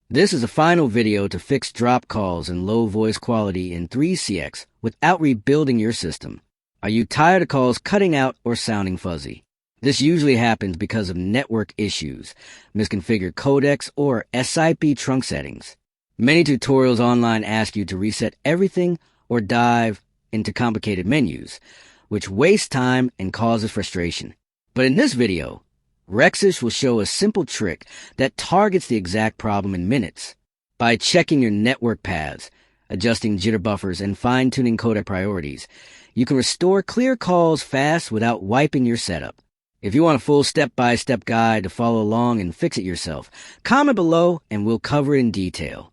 This is a final video to fix drop calls and low voice quality in 3CX without rebuilding your system. Are you tired of calls cutting out or sounding fuzzy? This usually happens because of network issues, misconfigured codecs, or SIP trunk settings. Many tutorials online ask you to reset everything or dive into complicated menus, which wastes time and causes frustration. But in this video, Rexis will show a simple trick that targets the exact problem in minutes. By checking your network paths, adjusting jitter buffers, and fine-tuning codec priorities, you can restore clear calls fast without wiping your setup. If you want a full step-by-step guide to follow along and fix it yourself, comment below and we'll cover it in detail.